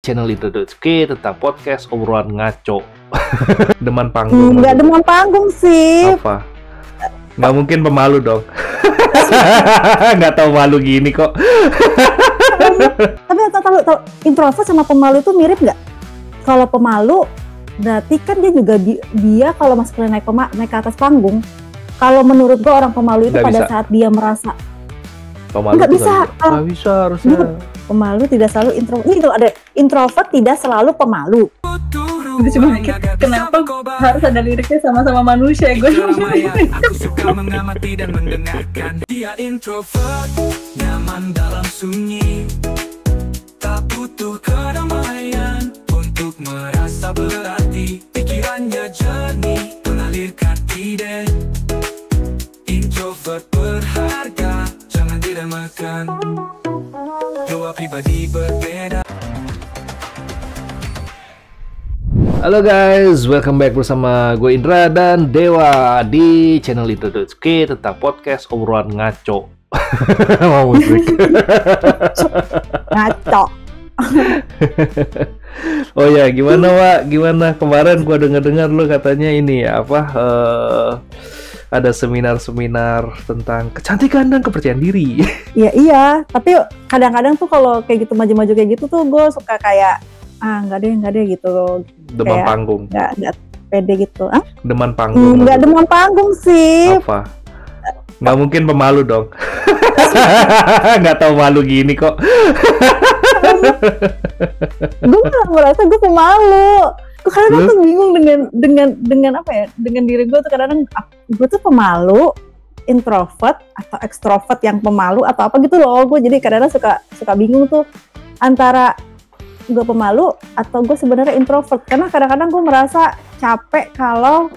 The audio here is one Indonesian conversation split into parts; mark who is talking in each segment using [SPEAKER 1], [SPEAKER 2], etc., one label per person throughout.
[SPEAKER 1] channel Intro.K tentang podcast obrolan ngaco. Deman panggung.
[SPEAKER 2] Nggak demen panggung sih.
[SPEAKER 1] Apa? Nggak mungkin pemalu dong. Nggak tahu malu gini kok.
[SPEAKER 2] Tapi tahu introvert sama pemalu itu mirip nggak? Kalau pemalu berarti kan dia juga dia kalau masuk naik ke atas panggung. Kalau menurut gua orang pemalu itu
[SPEAKER 1] Nggak
[SPEAKER 2] pada
[SPEAKER 1] bisa.
[SPEAKER 2] saat dia merasa
[SPEAKER 1] Pemalu
[SPEAKER 2] nggak
[SPEAKER 1] tuh
[SPEAKER 2] bisa.
[SPEAKER 1] Nggak bisa harusnya.
[SPEAKER 2] Pemalu tidak selalu introvert. Ini tuh ada introvert tidak selalu pemalu. Cuma kenapa harus ada liriknya sama-sama manusia? Gue
[SPEAKER 3] Aku suka mengamati dan mendengarkan. Dia introvert, nyaman dalam sunyi, tak butuh keramaian untuk merasa berarti. Pikirannya jernih, mengalirkan ide. Introvert berharga, jangan diremehkan. Dua pribadi berbeda.
[SPEAKER 1] Halo guys, welcome back bersama gue Indra dan Dewa di channel Intro.K tentang podcast obrolan ngaco. Mau musik.
[SPEAKER 2] ngaco.
[SPEAKER 1] Oh ya, gimana Wak? Gimana kemarin gue dengar lu katanya ini ya, ada seminar-seminar tentang kecantikan dan kepercayaan diri.
[SPEAKER 2] Iya, tapi kadang-kadang tuh kalau kayak gitu maju-maju kayak gitu tuh gue suka kayak nggak deh gitu.
[SPEAKER 1] Deman
[SPEAKER 2] Kayak
[SPEAKER 1] panggung.
[SPEAKER 2] nggak pede gitu.
[SPEAKER 1] Deman panggung.
[SPEAKER 2] Nggak demen panggung sih.
[SPEAKER 1] Apa? Nggak mungkin pemalu dong. Nggak tahu malu gini kok.
[SPEAKER 2] Gue malah merasa gue pemalu. Gue kadang tuh bingung dengan apa ya? Dengan diri gue tuh kadang gue tuh pemalu, introvert atau ekstrovert yang pemalu atau apa gitu loh. Gue jadi kadang suka bingung tuh antara gue pemalu atau gue sebenarnya introvert, karena kadang-kadang gue merasa capek kalau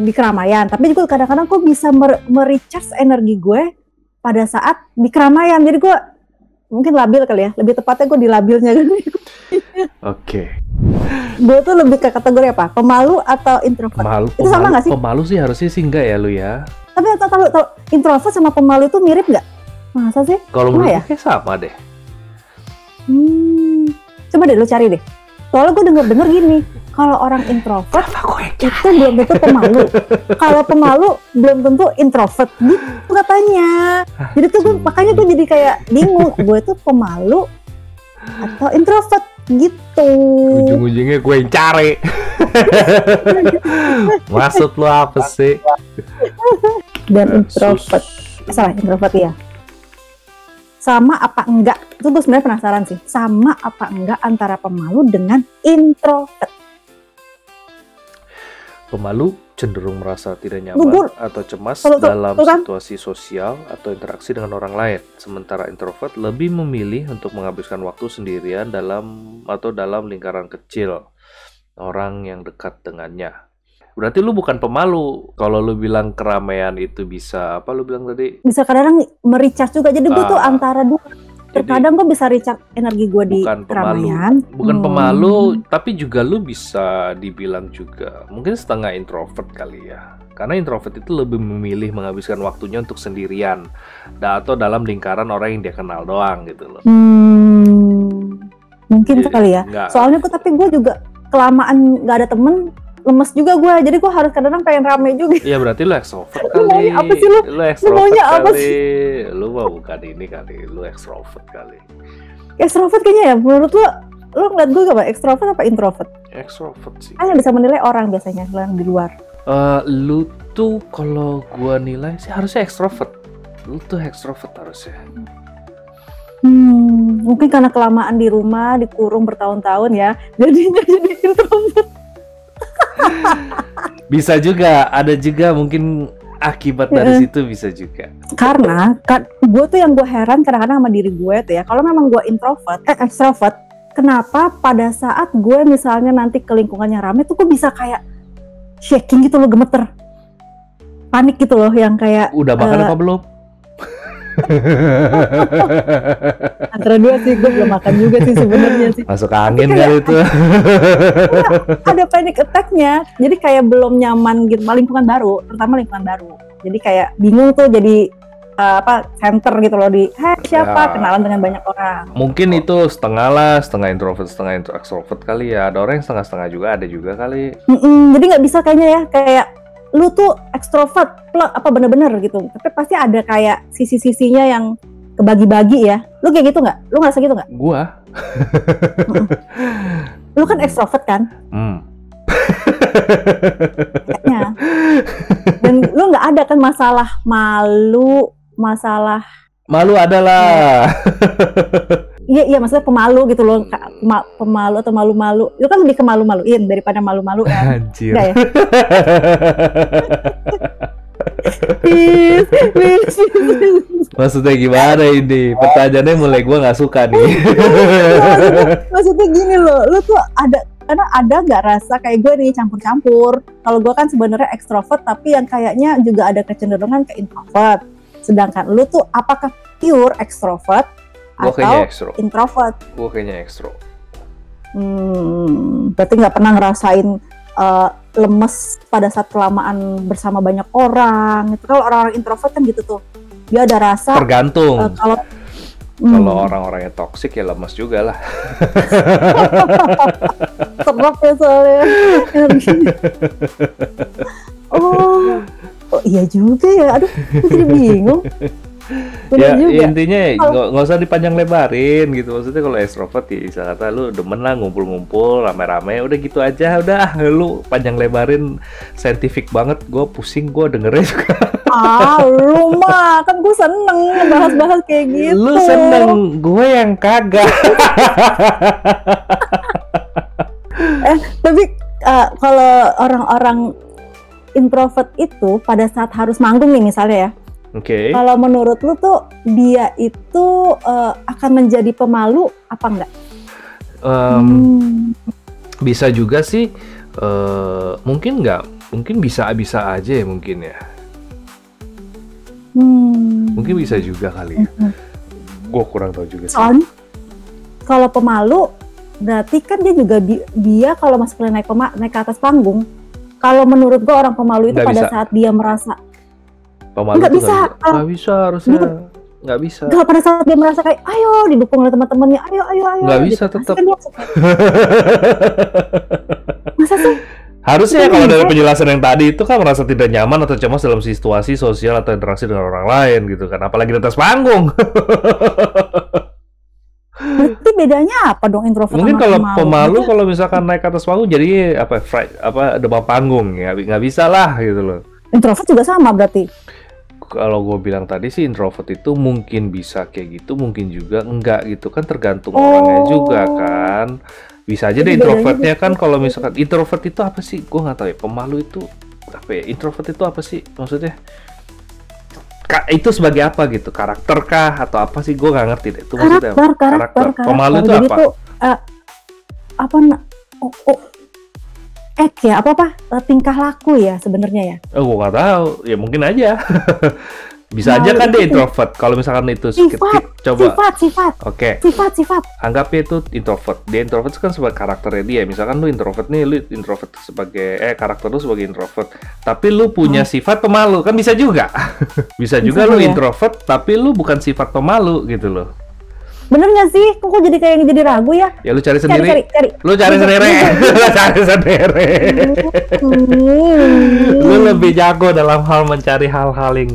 [SPEAKER 2] di keramaian, tapi juga kadang-kadang gue bisa merecharge energi gue pada saat di keramaian. Jadi gue mungkin labil kali ya, lebih tepatnya gue di labilnya.
[SPEAKER 1] Oke.
[SPEAKER 2] Gue tuh lebih ke kategori apa? Pemalu atau introvert? Itu sama nggak sih?
[SPEAKER 1] Pemalu sih harusnya sih enggak ya lu ya.
[SPEAKER 2] Tapi tahu introvert sama pemalu itu mirip nggak? Masa sih?
[SPEAKER 1] Kalau
[SPEAKER 2] Enggak
[SPEAKER 1] menurut
[SPEAKER 2] ya?
[SPEAKER 1] gue kayak sama deh.
[SPEAKER 2] Coba deh lu cari deh. Soalnya gue denger gini, kalau orang introvert itu belum tentu pemalu. Kalau pemalu belum tentu introvert gitu katanya. Jadi tuh makanya gue jadi kayak bingung, gue tuh pemalu atau introvert gitu.
[SPEAKER 1] Ujung-ujungnya gue yang cari. Maksud lu apa sih?
[SPEAKER 2] Dan introvert. Salah, introvert ya. Sama apa enggak? Itu gue sebenarnya penasaran sih. Sama apa enggak antara pemalu dengan introvert?
[SPEAKER 1] Pemalu cenderung merasa tidak nyaman atau cemas dalam situasi sosial atau interaksi dengan orang lain. Sementara introvert lebih memilih untuk menghabiskan waktu sendirian dalam lingkaran kecil orang yang dekat dengannya. Berarti lu bukan pemalu. Kalau lu bilang keramaian itu bisa, apa lu bilang tadi?
[SPEAKER 2] Bisa kadang merecharge juga. Jadi gue tuh antara dua. Terkadang gue bisa recharge energi gue di keramaian.
[SPEAKER 1] Bukan pemalu, tapi juga lu bisa dibilang juga mungkin setengah introvert kali ya. Karena introvert itu lebih memilih menghabiskan waktunya untuk sendirian atau dalam lingkaran orang yang dia kenal doang gitu loh.
[SPEAKER 2] Mungkin
[SPEAKER 1] Jadi,
[SPEAKER 2] kali ya. Soalnya tapi gue juga kelamaan nggak ada temen, lemes juga gue. Jadi gue harus kadang-kadang pengen rame juga.
[SPEAKER 1] Iya berarti lu ekstrovert kali.
[SPEAKER 2] Apa sih lu?
[SPEAKER 1] Lu ekstrovert
[SPEAKER 2] maunya
[SPEAKER 1] kali.
[SPEAKER 2] apa sih?
[SPEAKER 1] Lu mah bukan ini kali. Lu ekstrovert kali.
[SPEAKER 2] Ekstrovert kayaknya ya. Menurut lu ngeliat gue apa? Ekstrovert apa introvert?
[SPEAKER 1] Ekstrovert sih.
[SPEAKER 2] Kan yang bisa menilai orang biasanya yang di luar.
[SPEAKER 1] Lu tuh kalau gua nilai sih harusnya ekstrovert. Lu tuh ekstrovert harusnya.
[SPEAKER 2] Mungkin karena kelamaan di rumah, dikurung bertahun-tahun ya. Jadinya jadi introvert.
[SPEAKER 1] Bisa juga, ada juga mungkin akibat dari situ bisa juga.
[SPEAKER 2] Karena gue tuh yang gue heran kadang-kadang sama diri gue tuh ya, kalau memang gue extrovert, kenapa pada saat gue misalnya nanti ke lingkungannya rame tuh gue bisa kayak shaking gitu loh, gemeter, panik gitu loh, yang kayak
[SPEAKER 1] udah makan apa belum?
[SPEAKER 2] Antara dua sih, gue belum makan juga sih sebenarnya sih.
[SPEAKER 1] Masuk angin kali itu.
[SPEAKER 2] Ada panic attack-nya, jadi kayak belum nyaman gitu, lingkungan baru, terutama lingkungan baru. Jadi kayak bingung tuh, jadi center gitu loh di siapa kenalan dengan banyak orang.
[SPEAKER 1] Mungkin itu setengah lah, setengah introvert setengah extrovert kali ya. Ada orang yang setengah-setengah juga, ada juga kali.
[SPEAKER 2] Jadi nggak bisa kayaknya ya, kayak lu tuh extrovert apa bener-bener gitu, tapi pasti ada kayak sisi-sisinya yang kebagi-bagi ya. Lu kayak gitu nggak? Lu ngerasa gitu nggak?
[SPEAKER 1] Gua
[SPEAKER 2] lu kan extrovert kan? Kayaknya. Dan lu nggak ada kan masalah malu
[SPEAKER 1] adalah.
[SPEAKER 2] Iya maksudnya pemalu gitu loh, pemalu atau malu-malu. Lu kan lebih ke malu-maluin daripada malu-malu kan?
[SPEAKER 1] Anjir.
[SPEAKER 2] Nggak ya?
[SPEAKER 1] Maksudnya gimana ini? Pertanyaannya mulai gue nggak suka nih.
[SPEAKER 2] Maksudnya gini loh, lu tuh karena ada nggak rasa kayak gue nih campur-campur. Kalau gue kan sebenarnya ekstrovert, tapi yang kayaknya juga ada kecenderungan ke introvert. Sedangkan lu tuh apakah pure ekstrovert atau introvert?
[SPEAKER 1] Gue kayaknya ekstro.
[SPEAKER 2] Berarti nggak pernah ngerasain lemes pada saat kelamaan bersama banyak orang. Itu kalau orang-orang introvert kan gitu tuh, dia ada rasa.
[SPEAKER 1] Tergantung. Kalau orang-orangnya toksik ya lemes juga lah.
[SPEAKER 2] Terap ya soalnya. Oh iya juga ya. Aduh, aku jadi bingung.
[SPEAKER 1] Ya juga. Intinya nggak usah dipanjang lebarin gitu. Maksudnya kalau extrovert ya bisa kata lu demen lah ngumpul-ngumpul rame-rame, udah gitu aja. Udah lu panjang lebarin saintifik banget, gue pusing gue dengernya juga.
[SPEAKER 2] Lu mah kan gue seneng bahas-bahas kayak gitu.
[SPEAKER 1] Lu seneng, gue yang kagak.
[SPEAKER 2] Tapi kalau orang-orang introvert itu pada saat harus manggung nih misalnya ya.
[SPEAKER 1] Oke.
[SPEAKER 2] Kalau menurut lu tuh dia itu akan menjadi pemalu apa enggak?
[SPEAKER 1] Bisa juga sih. Mungkin enggak. Mungkin bisa aja ya mungkin ya. Mungkin bisa juga kali ya. Gue kurang tahu juga sih.
[SPEAKER 2] Soalnya kalau pemalu berarti kan dia juga dia kalau masuk naik ke atas panggung. Kalau menurut gue orang pemalu itu pada saat dia merasa
[SPEAKER 1] pemalu nggak bisa harusnya nggak bisa.
[SPEAKER 2] Nggak, pada saat dia merasa kayak ayo didukung oleh teman-temannya, ayo
[SPEAKER 1] nggak bisa gitu. Tetap kan
[SPEAKER 2] masa sih
[SPEAKER 1] harusnya kalau dari penjelasan yang tadi itu kan merasa tidak nyaman atau cemas dalam situasi sosial atau interaksi dengan orang lain gitu kan, apalagi di atas panggung.
[SPEAKER 2] Berarti bedanya apa dong introvert?
[SPEAKER 1] Mungkin kalau pemalu kalau misalkan naik ke atas panggung jadi demam panggung ya, nggak bisa lah gitu loh.
[SPEAKER 2] Introvert juga sama berarti.
[SPEAKER 1] Kalau gue bilang tadi sih introvert itu mungkin bisa kayak gitu, mungkin juga enggak gitu kan, tergantung orangnya juga kan. Bisa aja deh introvertnya kan. Kalau misalkan introvert itu apa sih? Gue nggak tahu ya. Pemalu itu apa ya? Introvert itu apa sih maksudnya? Itu sebagai apa gitu? Karakter kah atau apa sih? Gue nggak ngerti deh. Itu maksudnya karakter. Pemalu itu apa?
[SPEAKER 2] Ya tingkah laku ya sebenarnya ya.
[SPEAKER 1] Gue nggak tahu. Ya mungkin aja. Bisa aja kan dia introvert. Kalau misalkan itu
[SPEAKER 2] sifat.
[SPEAKER 1] Oke.
[SPEAKER 2] Sifat.
[SPEAKER 1] Anggapnya itu introvert. Dia introvert kan sebagai karakternya dia. Misalkan lu introvert nih, lu introvert sebagai karakter lu sebagai introvert. Tapi lu punya sifat pemalu, kan bisa juga. bisa juga lu introvert tapi lu bukan sifat pemalu gitu loh.
[SPEAKER 2] Bener nggak sih? Kok jadi kayak jadi ragu ya?
[SPEAKER 1] Ya lu cari sendiri. Lu cari sendiri. Lu lebih jago dalam hal mencari hal-hal yang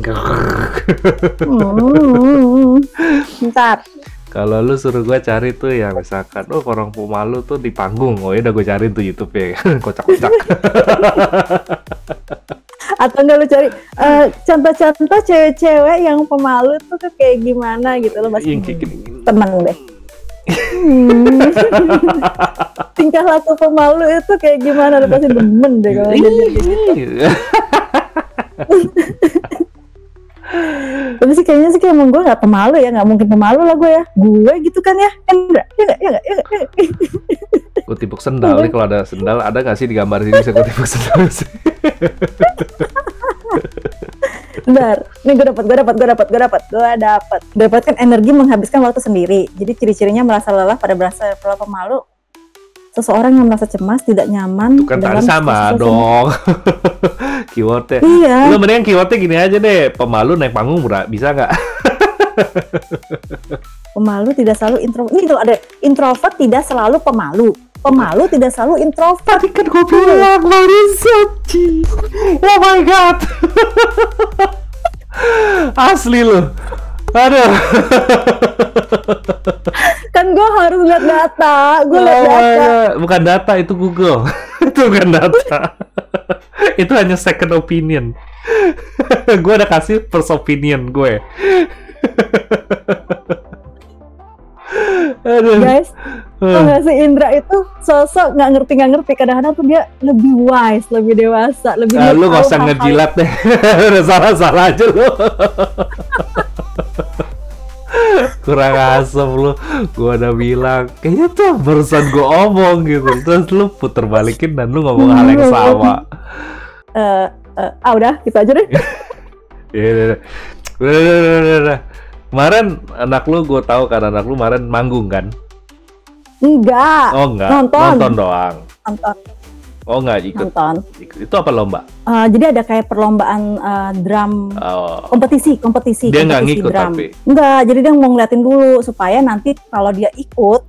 [SPEAKER 2] Bentar.
[SPEAKER 1] Kalau lu suruh gue cari tuh ya misalkan, orang pemalu tuh di panggung. Oh ya udah gue cari tuh YouTube ya, kocak-kocak.
[SPEAKER 2] Atau enggak lu cari contoh-contoh cewek-cewek yang pemalu tuh kayak gimana gitu lo pasti tenang deh. Tingkah laku pemalu itu kayak gimana lo pasti demen deh kalau jadi gitu. Tapi sih kayaknya sih kayak emang gue nggak pemalu ya, nggak mungkin pemalu lah gue gitu kan ya, enggak.
[SPEAKER 1] Gue tipuk sendal nih, kalau ada sendal ada nggak sih di gambar sini bisa gue tipuk sendal sih.
[SPEAKER 2] Bentar, nih gue dapatkan energi menghabiskan waktu sendiri. Jadi ciri-cirinya merasa lelah pada berasa pemalu. seseorang yang merasa cemas, tidak nyaman.
[SPEAKER 1] Itu kan tadi sama dong. Keywordnya.
[SPEAKER 2] Iya.
[SPEAKER 1] Lu mendingan keywordnya gini aja deh. Pemalu naik panggung, bisa nggak?
[SPEAKER 2] Pemalu tidak selalu introvert. Ini tuh ada introvert tidak selalu pemalu. Pemalu tidak selalu introvert.
[SPEAKER 1] Tadi kan gue bilang barusan. Oh my god. Asli lu. Aduh.
[SPEAKER 2] Kan gue harus lihat data. Gue lihat data.
[SPEAKER 1] Bukan data, itu Google. Itu bukan data. Itu hanya second opinion. Gue udah kasih first opinion gue. Aduh.
[SPEAKER 2] Guys, nggak sih Indra itu sosok nggak ngerti. Kadang-kadang tuh dia lebih wise, lebih dewasa, lebih.
[SPEAKER 1] Lu nggak usah ngejilat deh. Udah salah aja lu. Kurang asem lu. Gua udah bilang kayaknya tuh barusan gua omong gitu, terus lu puter balikin dan lu ngomong hal yang sama.
[SPEAKER 2] Udah gitu aja deh.
[SPEAKER 1] Udah. Kemarin anak lu, gue tahu kan anak lu kemarin manggung kan?
[SPEAKER 2] Enggak.
[SPEAKER 1] Oh enggak. Nonton doang.
[SPEAKER 2] Nonton.
[SPEAKER 1] Oh enggak ikut.
[SPEAKER 2] Nonton.
[SPEAKER 1] Itu apa lomba?
[SPEAKER 2] Jadi ada kayak perlombaan drum, kompetisi.
[SPEAKER 1] Dia nggak ngikut
[SPEAKER 2] drum.
[SPEAKER 1] tapi?
[SPEAKER 2] Enggak, jadi dia mau ngeliatin dulu supaya nanti kalau dia ikut,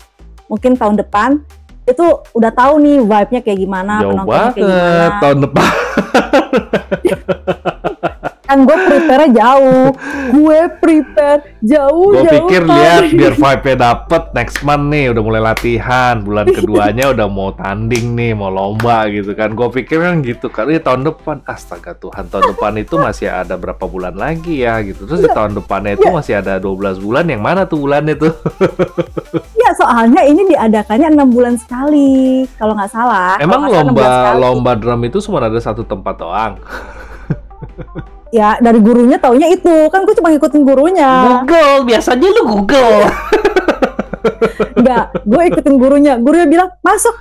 [SPEAKER 2] mungkin tahun depan itu udah tahu nih vibe-nya kayak gimana, penontonnya kayak gimana.
[SPEAKER 1] Tahun depan.
[SPEAKER 2] Kan gue prepare jauh. Gue
[SPEAKER 1] pikir lihat biar vibe-nya dapet next month nih udah mulai latihan, bulan keduanya udah mau tanding nih, mau lomba gitu kan. Gue pikir kan gitu kan, tahun depan, astaga Tuhan, tahun depan itu masih ada berapa bulan lagi ya gitu. Terus di tahun depannya itu masih ada 12 bulan, yang mana tuh bulannya tuh?
[SPEAKER 2] Ya soalnya ini diadakannya 6 bulan sekali kalau nggak salah.
[SPEAKER 1] Emang lomba drum itu cuma ada satu tempat doang?
[SPEAKER 2] Ya dari gurunya taunya itu, kan gue cuma ngikutin gurunya.
[SPEAKER 1] Google, biasanya lu Google.
[SPEAKER 2] Enggak, gue ikutin gurunya. Gurunya bilang masuk.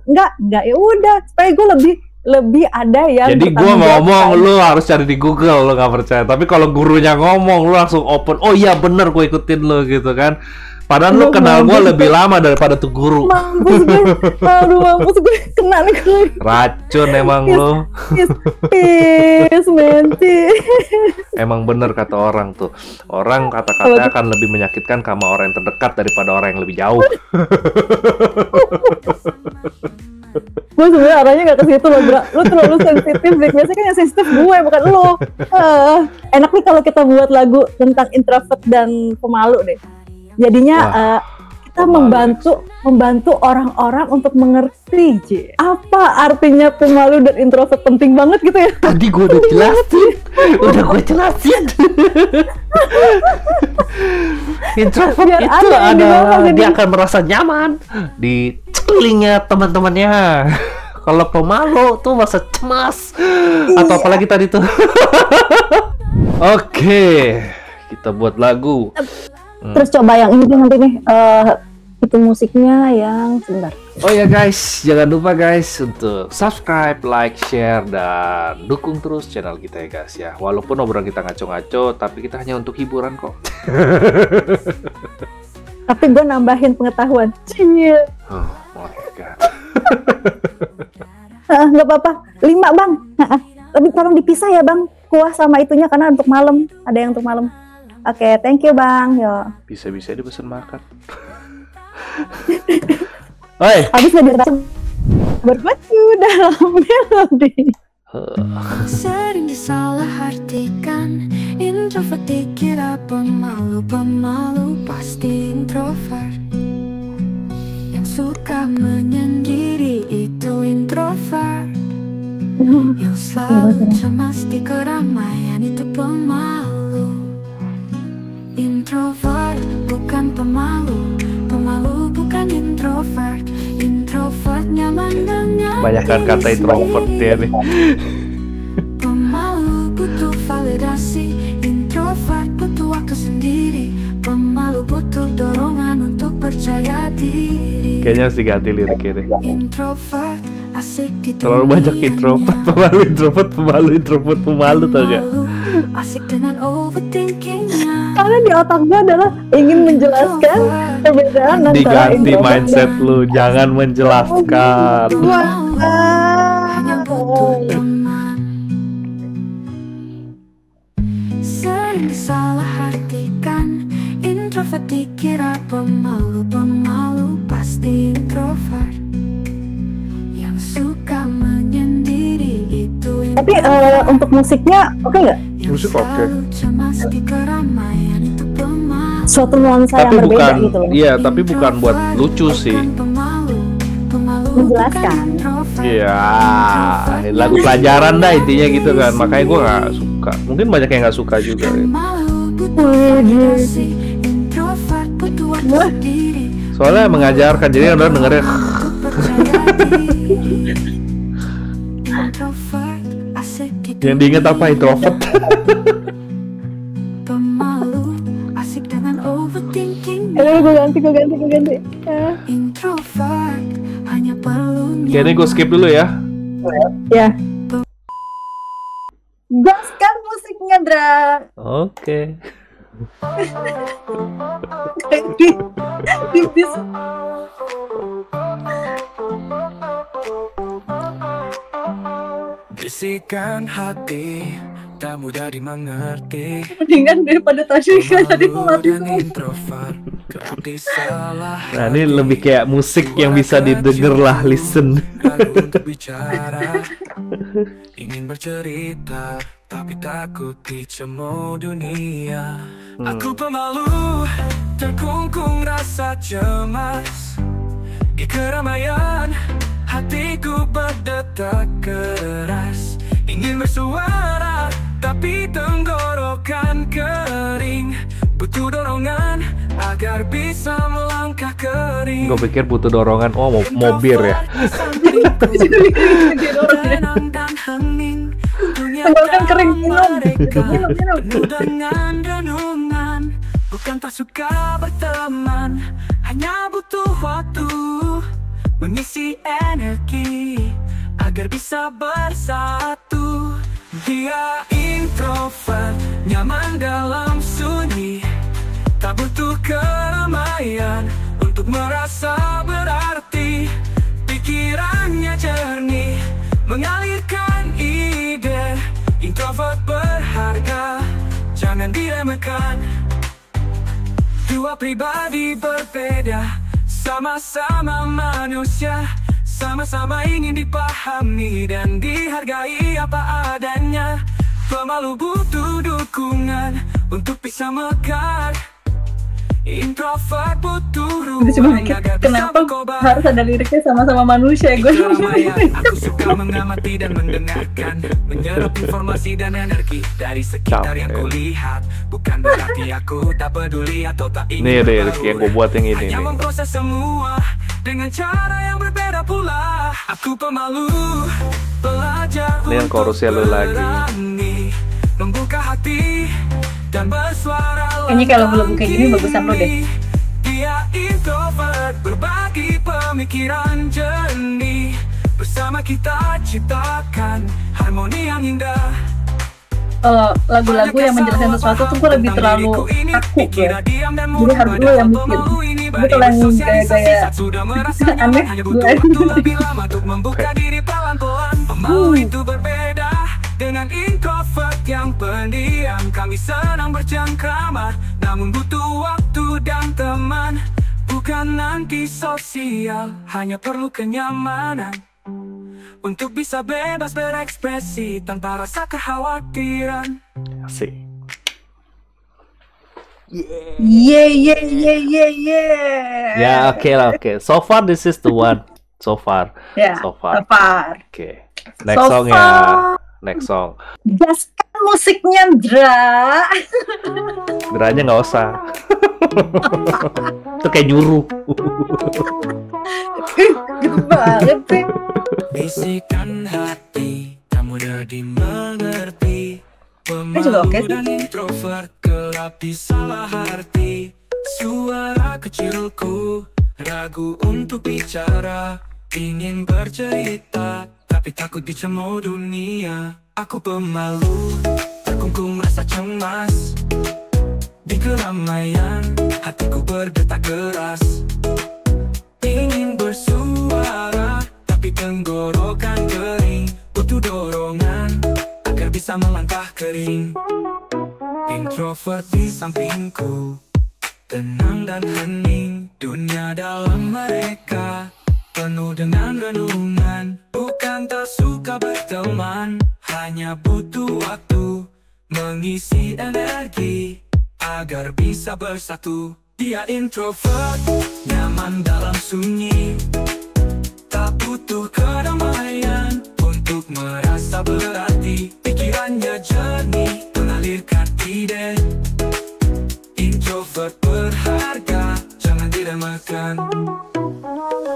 [SPEAKER 2] Enggak ya udah, supaya gue lebih ada yang.
[SPEAKER 1] Jadi gue ngomong lu harus cari di Google, lu nggak percaya. Tapi kalau gurunya ngomong lu langsung open. Oh iya bener, gue ikutin lu gitu kan. Padahal lu kenal gue lebih lama daripada tuh guru.
[SPEAKER 2] Mampus gue kena nih gue.
[SPEAKER 1] Racun emang lu.
[SPEAKER 2] Menti.
[SPEAKER 1] Emang bener kata orang tuh. Orang kata-katanya akan lebih menyakitkan sama orang yang terdekat daripada orang yang lebih jauh.
[SPEAKER 2] Gue sebenarnya arahnya nggak ke situ loh, Bra. Lu terlalu sensitif, biasanya kan yang sensitif gue, bukan lu. Enak nih kalau kita buat lagu tentang introvert dan pemalu deh. Jadinya kita membantu orang-orang untuk mengerti apa artinya pemalu dan introvert, penting banget gitu ya.
[SPEAKER 1] Tadi gue udah jelasin. Introvert biar itu dia akan merasa nyaman di telinga teman-temannya. Kalau pemalu tuh merasa cemas. Atau apalagi tadi tuh. Oke, kita buat lagu.
[SPEAKER 2] Terus coba yang ini nanti nih, itu musiknya yang sebentar.
[SPEAKER 1] Oh ya guys, jangan lupa guys untuk subscribe, like, share, dan dukung terus channel kita ya guys ya. Walaupun obrolan kita ngaco-ngaco, tapi kita hanya untuk hiburan kok.
[SPEAKER 2] Tapi gue nambahin pengetahuan.
[SPEAKER 1] Oh my god.
[SPEAKER 2] Nggak apa-apa, 5 bang. Tapi tolong dipisah ya bang, kuah sama itunya karena untuk malam, ada yang untuk malam. Oke, thank you bang. Yo.
[SPEAKER 1] Bisa-bisa dipesan makan. Oi.
[SPEAKER 2] Habis nggak berpacu dalam melodi.
[SPEAKER 4] Sering disalahartikan, introvert dikira pemalu, pasti introvert. Yang suka menyendiri itu introvert. Yang selalu cemas di keramaian itu pemalu. Introvert bukan pemalu, pemalu bukan introvert. Introvert nyaman dengan
[SPEAKER 1] banyakkan kata introvert dia nih.
[SPEAKER 4] Pemalu butuh validasi, introvert butuh waktu sendiri. Pemalu butuh dorongan untuk percaya diri.
[SPEAKER 1] Kayaknya harus diganti liriknya deh.
[SPEAKER 4] Introvert asik di
[SPEAKER 1] terlalu banyak introvert, pemalu, tau gak?
[SPEAKER 4] asik dengan overthinkingnya.
[SPEAKER 2] Karena di otak gue adalah ingin menjelaskan perbedaan antara
[SPEAKER 1] Diganti
[SPEAKER 2] introvert
[SPEAKER 1] mindset lu, jangan menjelaskan.
[SPEAKER 4] Hanya butuh teman. Sering salah artikan, introvert dikira pemalu. Pemalu pasti introvert yang suka menyendiri itu.
[SPEAKER 2] Tapi untuk musiknya oke nggak?
[SPEAKER 1] Musik oke.
[SPEAKER 4] Cemas di keramaian itu pemalu.
[SPEAKER 2] Suatu nuansa yang
[SPEAKER 1] Tapi
[SPEAKER 2] berbeda
[SPEAKER 1] bukan,
[SPEAKER 2] gitu loh.
[SPEAKER 1] iya, tapi bukan buat lucu sih.
[SPEAKER 2] Menjelaskan.
[SPEAKER 1] Iya, lagu pelajaran dah intinya gitu kan. Makanya gue nggak suka. Mungkin banyak yang nggak suka juga. Ya. Soalnya mengajarkan, jadi orang dengernya. Yang diingat apa? Introvert.
[SPEAKER 2] Gue ganti.
[SPEAKER 4] Introvert hanya perlu
[SPEAKER 1] Kayaknya gue skip dulu ya.
[SPEAKER 2] Ya. Gaskan musiknya, Dra.
[SPEAKER 1] Oke.
[SPEAKER 2] Di bis.
[SPEAKER 3] Bisikan hati tak mudah dimengerti.
[SPEAKER 2] Mendingan daripada tadi kan tadi gue mati.
[SPEAKER 3] Dan introvert kerap disalah.
[SPEAKER 1] Nah ini lebih kayak musik yang bisa didengar lah, listen.
[SPEAKER 3] Ragu untuk bicara, ingin bercerita, tapi takut dicemooh dunia. Aku pemalu, terkungkung rasa cemas. Di keramaian, hatiku berdetak keras. Ingin bersuara, tapi tenggorokan kering. Butuh dorongan agar bisa melangkah kering.
[SPEAKER 1] Gue pikir butuh dorongan, oh mau bir ya.
[SPEAKER 3] Tenang dan hening, dunia
[SPEAKER 2] Tenggorokan kering,
[SPEAKER 3] penuh dengan renungan. Bukan tak suka berteman, hanya butuh waktu mengisi energi agar bisa bersatu. Dia introvert, nyaman dalam sunyi, tak butuh keramaian untuk merasa berarti. Pikirannya jernih, mengalirkan ide. Introvert berharga, jangan diremehkan. Dua pribadi berbeda, sama-sama manusia, sama-sama ingin dipahami dan dihargai apa adanya. Pemalu butuh dukungan untuk bisa mekar. Introvert butuh ruang agar bisa
[SPEAKER 2] Kenapa
[SPEAKER 3] berkobar.
[SPEAKER 2] harus ada liriknya sama-sama manusia?
[SPEAKER 3] Di
[SPEAKER 2] Gue
[SPEAKER 3] keramaian, aku suka mengamati dan mendengarkan, menyerap informasi dan energi dari sekitar yang kulihat. Bukan berarti aku tak peduli atau tak ingin
[SPEAKER 1] Nih deh,
[SPEAKER 3] berbaur.
[SPEAKER 1] yang gue buat yang ini
[SPEAKER 3] Hanya
[SPEAKER 1] nih.
[SPEAKER 3] memproses semua dengan cara yang berbeda pula. Aku pemalu, belajar
[SPEAKER 1] Ini yang
[SPEAKER 3] untuk
[SPEAKER 1] chorusnya lu lagi.
[SPEAKER 3] berani, membuka hati dan bersuara.
[SPEAKER 2] Kayaknya kalau belum kayak gini bagusan lo deh.
[SPEAKER 3] Dia introvert, berbagi pemikiran jernih. Bersama kita ciptakan harmoni yang indah.
[SPEAKER 2] Lagu-lagu yang menjelaskan sesuatu tuh gue lebih terlalu kaku gue. Jadi harus gue yang mikir. Tapi kalau yang gaya-gaya aneh, gue
[SPEAKER 3] lebih lama untuk membuka diri pelan-pelan. Pemalu itu berbeda dengan introvert yang pendiam. Kami senang bercengkrama, namun butuh waktu dan teman. Bukan anti sosial, hanya perlu kenyamanan untuk bisa bebas berekspresi tanpa rasa kekhawatiran.
[SPEAKER 1] Asik.
[SPEAKER 2] Yeah.
[SPEAKER 1] Ya oke lah, oke. So far this is the one. So far.
[SPEAKER 2] Ya,
[SPEAKER 1] So far.
[SPEAKER 2] Tepar.
[SPEAKER 1] Oke. Next song ya. Next song.
[SPEAKER 2] Gaskan musiknya, Dra.
[SPEAKER 1] Geranya nggak usah. Itu kayak nyuruh.
[SPEAKER 2] Gitu banget sih.
[SPEAKER 3] Bisikan hati, tak mudah dimengerti.
[SPEAKER 2] juga oke
[SPEAKER 3] Pemalu dan introvert kerap disalah arti. Suara kecilku ragu untuk bicara, ingin bercerita tapi takut dicemooh dunia. Aku pemalu, terkungkung rasa cemas. Di keramaian hatiku berdetak keras, ingin bersuara tapi tenggorokan kering. Butuh dorongan agar bisa melangkah kering. Introvert di sampingku, tenang dan hening. Dunia dalam mereka penuh dengan renungan. Bukan tak suka berteman, hanya butuh waktu mengisi energi agar bisa bersatu. Dia introvert, nyaman dalam sunyi, tak butuh keramaian untuk merasa berarti. Pikirannya jernih, mengalirkan ide. Introvert berharga, jangan diremehkan.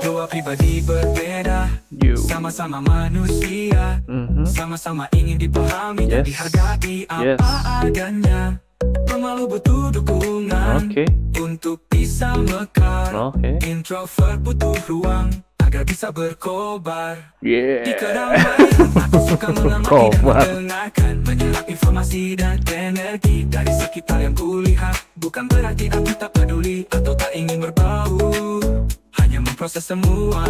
[SPEAKER 3] Dua pribadi berbeda, sama-sama manusia, sama-sama ingin dipahami dan dihargai apa adanya. Pemalu butuh dukungan untuk bisa mekar. Introvert butuh ruang agar bisa berkobar. Di keramaian aku suka mengamati dan mendengarkan, menyerap informasi dan energi dari sekitar yang kulihat. Bukan berarti aku tak peduli atau tak ingin berbau, hanya memproses semua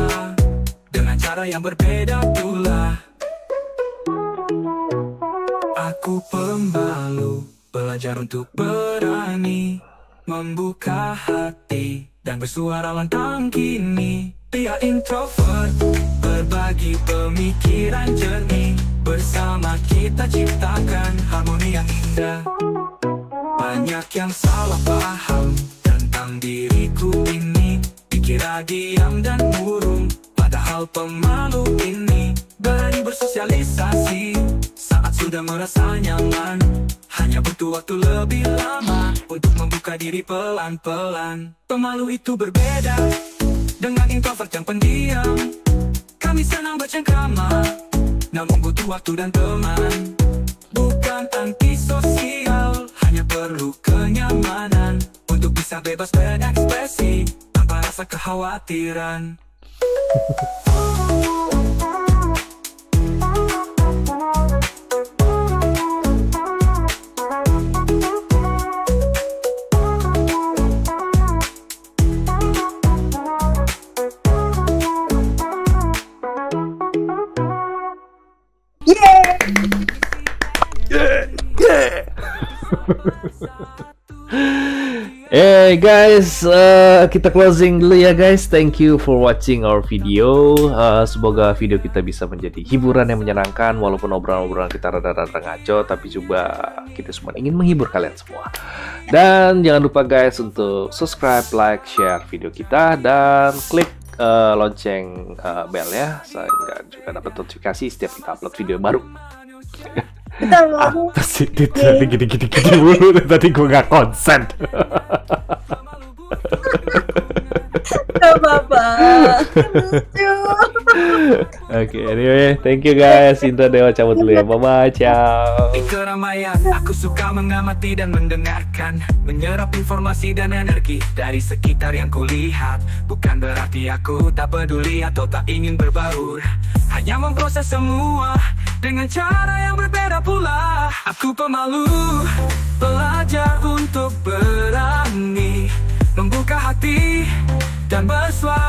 [SPEAKER 3] dengan cara yang berbeda pula. Aku pemalu, belajar untuk berani membuka hati dan bersuara lantang kini. Dia introvert, berbagi pemikiran jernih. Bersama kita ciptakan harmoni yang indah. Banyak yang salah paham tentang diriku ini, dikira diam dan murung, padahal pemalu ini berani bersosialisasi saat sudah merasa nyaman. Hanya butuh waktu lebih lama untuk membuka diri pelan-pelan. Pemalu itu berbeda dengan introvert yang pendiam. Kami senang bercengkrama, namun butuh waktu dan teman. Bukan antisosial, hanya perlu kenyamanan untuk bisa bebas berekspresi tanpa rasa kekhawatiran.
[SPEAKER 1] Hey guys, kita closing dulu ya guys. Thank you for watching our video. Semoga video kita bisa menjadi hiburan yang menyenangkan. Walaupun obrolan-obrolan kita rada-rada ngaco, tapi juga kita semua ingin menghibur kalian semua. Dan jangan lupa guys untuk subscribe, like, share video kita, dan klik lonceng bell ya, sehingga juga dapat notifikasi setiap kita upload video baru. Apa sih tadi gini-gini dulu, tadi gue gak konsen.
[SPEAKER 2] Gak apa-apa. Lucu.
[SPEAKER 1] Oke, anyway, thank you guys. Indra Dewa cabut dulu ya. Bye-bye, ciao.
[SPEAKER 3] Di keramaian aku suka mengamati dan mendengarkan, menyerap informasi dan energi dari sekitar yang kulihat. Bukan berarti aku tak peduli atau tak ingin berbaur, hanya memproses semua dengan cara yang berbeda pula. Aku pemalu, belajar untuk berani membuka hati dan bersuara